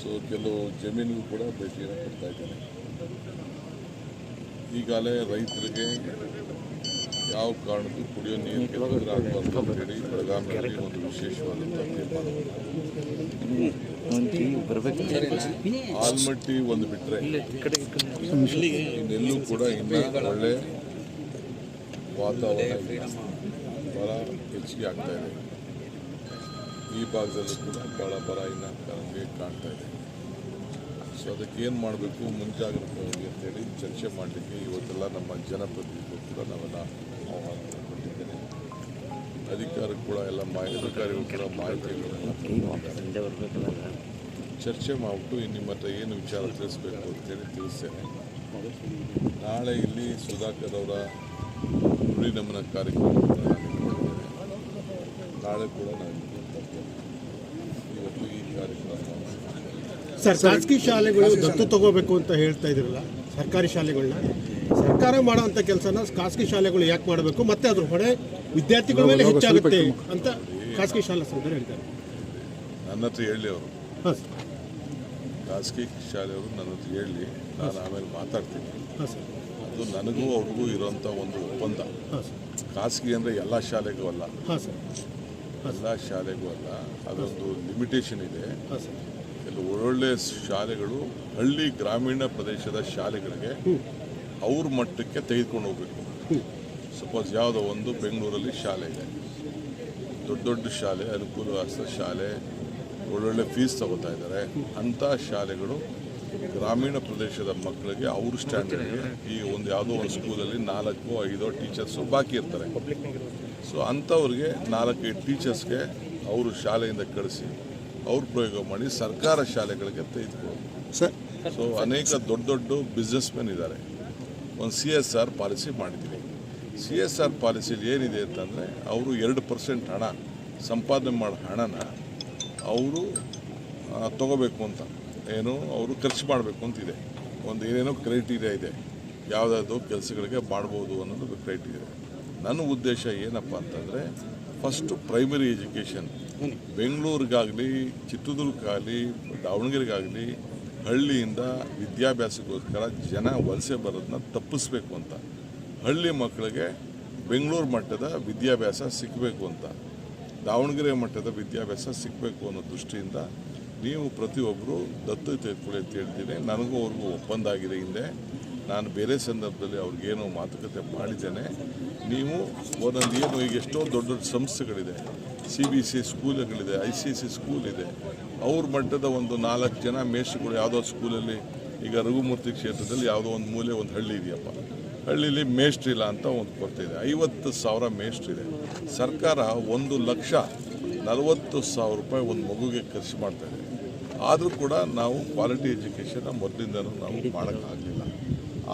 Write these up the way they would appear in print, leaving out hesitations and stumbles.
So ಕೆಲವು ಜಮೀನಿಗೂ ಕೂಡ ಭೇಟಿಯನ್ನು ಕೊಡ್ತಾ ಇದ್ದೇನೆ. ಈಗಾಗಲೇ ರೈತರಿಗೆ ಯಾವ ಕಾರಣಕ್ಕೂ ಕುಡಿಯೋ ನೀರಿಗೆ ತೊಂದರೆ ಆಗಬಾರ್ದು ಅಂತೇಳಿ ಬೆಳಗಾವಿಯಲ್ಲಿ ಒಂದು ವಿಶೇಷವಾದಂಥ ತೀರ್ಮಾನ. ಆಲ್ಮಟ್ಟಿ ಒಂದು ಬಿಟ್ಟರೆ ಇನ್ನೆಲ್ಲೂ ಕೂಡ ಇನ್ನೂ ಒಳ್ಳೆ ವಾತಾವರಣ ಬರ ಹೆಚ್ಚಿಗೆ ಆಗ್ತಾ ಇದೆ. ಈ ಭಾಗದಲ್ಲೂ ಕೂಡ ಭಾಳ ಬರ ಇನ್ನು ನಮಗೆ ಕಾಣ್ತಾ ಇದೆ. ಸೊ ಅದಕ್ಕೆ ಏನು ಮಾಡಬೇಕು ಮುಂಜಾಗ್ರತೆಯಾಗಿ ಅಂತೇಳಿ ಚರ್ಚೆ ಮಾಡಲಿಕ್ಕೆ ಇವತ್ತೆಲ್ಲ ನಮ್ಮ ಜನಪ್ರತಿನಿಧಿಗಳು ಕೂಡ ನಾವೆಲ್ಲ ಆಹ್ವಾನ ಕೊಟ್ಟಿದ್ದೇನೆ. ಅಧಿಕಾರಿಗಳು ಕೂಡ ಎಲ್ಲ ಅಧಿಕಾರಿಗಳು ಕೂಡ ಮಾಹಿತಿಗಳನ್ನು ಚರ್ಚೆ ಮಾಡಿಬಿಟ್ಟು ನಿಮ್ಮ ಹತ್ರ ಏನು ವಿಚಾರ ತಿಳಿಸ್ಬೇಕು ಅಂತೇಳಿ ತಿಳಿಸ್ತೇನೆ. ನಾಳೆ ಇಲ್ಲಿ ಸುಧಾಕರ್ ಅವರ ನುಡಿ ನಮನ ಕಾರ್ಯಕ್ರಮವನ್ನು ನಾನು ಇಟ್ಕೊಂಡಿದ್ದೇನೆ. ನಾಳೆ ಕೂಡ ನಾನು ಇವತ್ತು ಈ ಕಾರ್ಯಕ್ರಮ ಸರ್, ಖಾಸಗಿ ಶಾಲೆಗಳು ದತ್ತು ತಗೋಬೇಕು ಅಂತ ಹೇಳ್ತಾ ಇದ್ರಲ್ಲ, ಸರ್ಕಾರಿ ಶಾಲೆಗಳನ್ನ ಸರ್ಕಾರ ಮಾಡೋಂಥ ಕೆಲಸನ ಖಾಸಗಿ ಶಾಲೆಗಳು ಯಾಕೆ ಮಾಡಬೇಕು, ಮತ್ತೆ ಅದ್ರ ಹೊಣೆ ವಿದ್ಯಾರ್ಥಿಗಳ ಮೇಲೆ ಹೆಚ್ಚಾಗುತ್ತೆ ಅಂತ ಖಾಸಗಿ ಶಾಲಾ ಸಂಸ್ಥೆ ಹೇಳ್ತಾರೆ. ನನ್ನ ಹತ್ರ ಹೇಳಿ ಅವರು, ಖಾಸಗಿ ಶಾಲೆಯವರು ನನ್ನ ಹತ್ರ ಹೇಳಿ, ನಾನು ಆಮೇಲೆ ಮಾತಾಡ್ತೀನಿ. ಅದು ನನಗೂ ಅವ್ರಿಗೂ ಇರೋಂಥ ಒಂದು ಒಪ್ಪಂದ. ಖಾಸಗಿ ಅಂದರೆ ಎಲ್ಲ ಶಾಲೆಗೂ ಅಲ್ಲ, ಎಲ್ಲ ಶಾಲೆಗೂ ಅಲ್ಲ, ಅದೊಂದು ಲಿಮಿಟೇಷನ್ ಇದೆ. ಕೆಲವು ಒಳ್ಳೊಳ್ಳೆ ಶಾಲೆಗಳು ಹಳ್ಳಿ ಗ್ರಾಮೀಣ ಪ್ರದೇಶದ ಶಾಲೆಗಳಿಗೆ ಅವ್ರ ಮಟ್ಟಕ್ಕೆ ತೆಗೆದುಕೊಂಡು ಹೋಗ್ಬೇಕು. ಸಪೋಸ್ ಯಾವುದೋ ಒಂದು ಬೆಂಗಳೂರಲ್ಲಿ ಶಾಲೆ ಇದೆ, ದೊಡ್ಡ ದೊಡ್ಡ ಶಾಲೆ, ಅನುಕೂಲವಾದ ಶಾಲೆ, ಒಳ್ಳೊಳ್ಳೆ ಫೀಸ್ ತಗೋತಾ ಇದ್ದಾರೆ. ಅಂಥ ಶಾಲೆಗಳು ಗ್ರಾಮೀಣ ಪ್ರದೇಶದ ಮಕ್ಕಳಿಗೆ ಅವ್ರ ಸ್ಟ್ಯಾಂಡರ್ಡ್ಗೆ ಈಗ ಒಂದು ಯಾವುದೋ ಒಂದು ಸ್ಕೂಲಲ್ಲಿ 4-5 ಟೀಚರ್ಸು ಬಾಕಿ ಇರ್ತಾರೆ. ಸೊ ಅಂಥವ್ರಿಗೆ 4-5 ಟೀಚರ್ಸ್ಗೆ ಅವರು ಶಾಲೆಯಿಂದ ಕಳಿಸಿ ಅವ್ರು ಪ್ರಯೋಗ ಮಾಡಿ ಸರ್ಕಾರ ಶಾಲೆಗಳಿಗೆ ತೆಗೆದುಕೊಳ್ಳೋದು. ಸೊ ಅನೇಕ ದೊಡ್ಡ ದೊಡ್ಡ ಬಿಸ್ನೆಸ್ ಮೆನ್ ಇದ್ದಾರೆ. ಒಂದು CSR ಪಾಲಿಸಿ ಮಾಡಿದ್ದೀವಿ. CSR ಪಾಲಿಸಿಲಿ ಏನಿದೆ ಅಂತಂದರೆ ಅವರು 2% ಹಣ ಸಂಪಾದನೆ ಮಾಡೋ ಹಣನ ಅವರು ತಗೋಬೇಕು ಅಂತ, ಏನು ಅವರು ಖರ್ಚು ಮಾಡಬೇಕು ಅಂತಿದೆ. ಒಂದು ಏನೇನೋ ಕ್ರೈಟೀರಿಯಾ ಇದೆ, ಯಾವುದಾದ್ರು ಕೆಲಸಗಳಿಗೆ ಮಾಡ್ಬೋದು ಅನ್ನೋದು ಕ್ರೈಟೀರಿಯಾ. ನನ್ನ ಉದ್ದೇಶ ಏನಪ್ಪ ಅಂತಂದರೆ ಫಸ್ಟು ಪ್ರೈಮರಿ ಎಜುಕೇಷನ್ ಬೆಂಗಳೂರಿಗಾಗಲಿ ಚಿತ್ರದುರ್ಗಕ್ಕಾಗಲಿ ದಾವಣಗೆರೆಗಾಗಲಿ ಹಳ್ಳಿಯಿಂದ ವಿದ್ಯಾಭ್ಯಾಸಕ್ಕೋಸ್ಕರ ಜನ ವಲಸೆ ಬರೋದನ್ನ ತಪ್ಪಿಸ್ಬೇಕು ಅಂತ, ಹಳ್ಳಿ ಮಕ್ಕಳಿಗೆ ಬೆಂಗಳೂರು ಮಟ್ಟದ ವಿದ್ಯಾಭ್ಯಾಸ ಸಿಗಬೇಕು ಅಂತ, ದಾವಣಗೆರೆ ಮಟ್ಟದ ವಿದ್ಯಾಭ್ಯಾಸ ಸಿಗಬೇಕು ಅನ್ನೋ ದೃಷ್ಟಿಯಿಂದ ನೀವು ಪ್ರತಿಯೊಬ್ಬರು ದತ್ತು ತೆಗೆದುಕೊಳ್ಳಿ ಅಂತ ಹೇಳ್ತೀನಿ. ನನಗೂ ಅವ್ರಿಗೂ ಒಪ್ಪಂದ ಆಗಿದೆ. ಹಿಂದೆ ನಾನು ಬೇರೆ ಸಂದರ್ಭದಲ್ಲಿ ಅವ್ರಿಗೇನೋ ಮಾತುಕತೆ ಮಾಡಿದ್ದೇನೆ. ನೀವು ಒಂದೊಂದು ಏನು ಈಗ ಎಷ್ಟೋ ದೊಡ್ಡ ದೊಡ್ಡ ಸಂಸ್ಥೆಗಳಿದೆ, CBC ಸ್ಕೂಲ್ಗಳಿದೆ, ICC ಸ್ಕೂಲ್ ಇದೆ, ಅವ್ರ ಮಟ್ಟದ ಒಂದು 4 ಜನ ಮೇಷ್ಟ್ರುಗಳು ಯಾವುದೋ ಸ್ಕೂಲಲ್ಲಿ, ಈಗ ರಘುಮೂರ್ತಿ ಕ್ಷೇತ್ರದಲ್ಲಿ ಯಾವುದೋ ಒಂದು ಮೂಲೆ ಒಂದು ಹಳ್ಳಿ ಇದೆಯಪ್ಪ, ಹಳ್ಳಿಲಿ ಮೇಷ್ಟ್ರಿಲ್ಲ ಅಂತ ಒಂದು ಕೊರತೆ ಇದೆ. 50,000 ಮೇಷ್ಟ್ರಿದೆ. ಸರ್ಕಾರ 1,40,000 ರೂಪಾಯಿ ಒಂದು ಮಗುಗೆ ಖರ್ಚು ಮಾಡ್ತಾಯಿದೆ. ಆದರೂ ಕೂಡ ನಾವು ಕ್ವಾಲಿಟಿ ಎಜುಕೇಷನ್ನ ಮೊದಲಿಂದನೂ ನಾವು ಮಾಡೋಕ್ಕಾಗಲಿಲ್ಲ.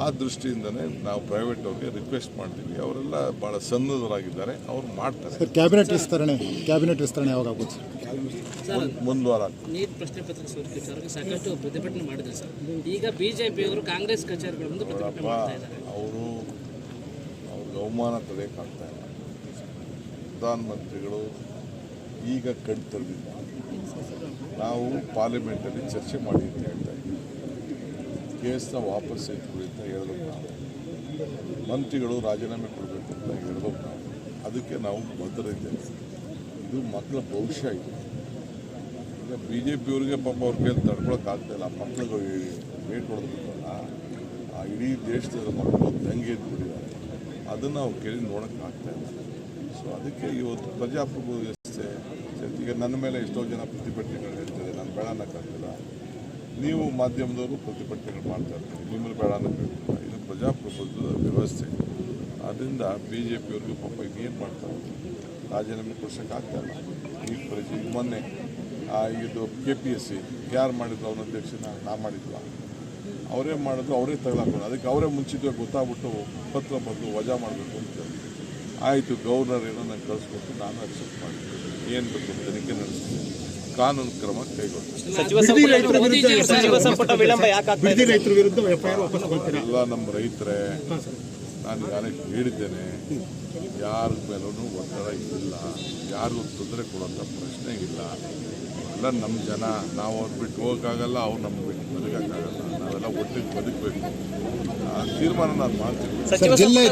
ಆ ದೃಷ್ಟಿಯಿಂದನೇ ನಾವು ಪ್ರೈವೇಟ್ ಅವ್ರಿಗೆ ರಿಕ್ವೆಸ್ಟ್ ಮಾಡ್ತೀವಿ. ಅವರೆಲ್ಲ ಭಾಳ ಸನ್ನದ್ಧರಾಗಿದ್ದಾರೆ, ಅವ್ರು ಮಾಡ್ತಾರೆ. ಕ್ಯಾಬಿನೆಟ್ ವಿಸ್ತರಣೆ ಯಾವಾಗ ಆಗುತ್ತೆ? ಒಂದು ವಾರ. ನೀಟ್ ಪ್ರಶ್ನೆ ಪತ್ರ ಸೋರಿಕೆ ವಿಚಾರಕ್ಕೆ ಸಾಕಷ್ಟು ಪ್ರತಿಭಟನೆ ಮಾಡಿದ್ರು ಸರ್. ಈಗ BJP ಅವರು ಕಾಂಗ್ರೆಸ್ ಕಚೇರಿಗಳ ಮುಂದೆ ಪ್ರತಿಭಟನೆ ಮಾಡ್ತಾ ಇದ್ದಾರೆ. ಅವ್ರಿಗೆ ಅವಮಾನ ತಡೆಯೋಕ್ಕಾಗ್ತಾ ಇಲ್ಲ. ಪ್ರಧಾನಮಂತ್ರಿಗಳು ಈಗ ಕಣ್ ತೆರೆದಿದ್ದಾರೆ. ನಾವು ಪಾರ್ಲಿಮೆಂಟಲ್ಲಿ ಚರ್ಚೆ ಮಾಡಿ ಅಂತ ಹೇಳ್ತಾ ಇದ್ದೀವಿ. ಕೇಸ್ನ ವಾಪಸ್ ಎತ್ಕೊಳ್ಳಿ ಅಂತ ಹೇಳ್ಬೇಕು ನಾವು. ಮಂತ್ರಿಗಳು ರಾಜೀನಾಮೆ ಕೊಡಬೇಕು ಅಂತ ಹೇಳ್ಬೇಕು ನಾವು. ಅದಕ್ಕೆ ನಾವು ಬದ್ಧರಿದ್ದೇವೆ. ಇದು ಮಕ್ಕಳ ಭವಿಷ್ಯ ಇದೆ. ಈಗ BJPಯವ್ರಿಗೆ ಪಾಪ ಅವ್ರ ಕೈಯಲ್ಲಿ ತಡ್ಕೊಳಕ್ಕಾಗ್ತಾಯಿಲ್ಲ. ಮಕ್ಕಳಿಗೆ ವೇಟ್ ಹೊಡೆದ್ಬಿಟ್ಟಲ್ಲ, ಆ ಇಡೀ ದೇಶದ ಮಕ್ಕಳು ದಂಗೆ ಎದ್ಬಿಟ್ಟಿದ್ದಾರೆ. ಅದನ್ನು ಅವ್ರು ಕೇಳಿ ನೋಡೋಕ್ಕಾಗ್ತಾಯಿಲ್ಲ. ಸೊ ಅದಕ್ಕೆ ಇವತ್ತು ಪ್ರಜಾಪ್ರಭುತ್ವ ವ್ಯವಸ್ಥೆ, ಈಗ ನನ್ನ ಮೇಲೆ ಎಷ್ಟೋ ಜನ ಪ್ರತಿಭಟನೆಗಳು ಹೇಳ್ತಾರೆ, ನಾನು ಬೇಡ ಅನ್ನೋಕ್ಕಾಗ್ತಿಲ್ಲ. ನೀವು ಮಾಧ್ಯಮದವರು ಪ್ರತಿಭಟನೆಗಳು ಮಾಡ್ತಾ ಇರ್ತೀರಿ, ನಿಮ್ಮಲ್ಲಿ ಬೇಡ ಅನ್ನೋಕ್ಕಾಗ್ತಿಲ್ಲ. ಇದು ಪ್ರಜಾಪ್ರಭುತ್ವದ ವ್ಯವಸ್ಥೆ. ಆದ್ದರಿಂದ BJPಯವ್ರಿಗೆ ಪಾಪ ಏನು ಮಾಡ್ತಾರೆ, ರಾಜೀನಾಮೆ ಕೊಡ್ಸೋಕ್ಕಾಗ್ತಾಯಿಲ್ಲ. ಈ ಪರಿಚಯ ಮೊನ್ನೆ ಇದು KPSC ಯಾರು ಮಾಡಿದ್ರು, ಅವನ ಅಧ್ಯಕ್ಷನ ನಾ ಮಾಡಿದ್ವಾ, ಅವರೇ ಮಾಡಿದ್ರು, ಅವರೇ ತಗೊಳಕೊಂಡು ಅದಕ್ಕೆ ಅವರೇ ಮುಂಚಿತವಾಗಿ ಗೊತ್ತಾಗ್ಬಿಟ್ಟು ಪತ್ರ ಬರೆದು ವಜಾ ಮಾಡಬೇಕು ಅಂತ ಆಯಿತು. ಗವರ್ನರ್ ಏನೋ ನಂಗೆ ಕಳಿಸ್ಕೊಟ್ಟು ನಾನು ಅಕ್ಸೆಪ್ಟ್ ಮಾಡಿದ್ದೆ. ಏನು ಬೇಕು ತನಿಖೆ ನಡೆಸ್ತೀನಿ, ಕಾನೂನು ಕ್ರಮ ಕೈಗೊಳ್ತೀನಿ. ಎಲ್ಲ ನಮ್ಮ ರೈತರೇ, ನಾನು ಈಗಾಗಲೇ ಹೇಳಿದ್ದೇನೆ, ಯಾರ ಮೇಲೂ ಒತ್ತಡ ಇಲ್ಲ, ಯಾರಿಗೂ ತೊಂದರೆ ಕೊಡುವಂಥ ಪ್ರಶ್ನೆ ಇಲ್ಲ. ಎಲ್ಲ ನಮ್ಮ ಜನ, ನಾವು ಅವ್ರು ಬಿಟ್ಟು ಹೋಗೋಕ್ಕಾಗಲ್ಲ, ಅವ್ರು ನಮ್ಗೆ ಬಿಟ್ಟು ಬದುಕೋಕ್ಕಾಗಲ್ಲ. ನಾವೆಲ್ಲ ಒಟ್ಟಿಗೆ ಬದುಕಬೇಕು. ಆ ತೀರ್ಮಾನ ನಾನು ಮಾಡ್ತೀನಿ. ಜಿಲ್ಲೆ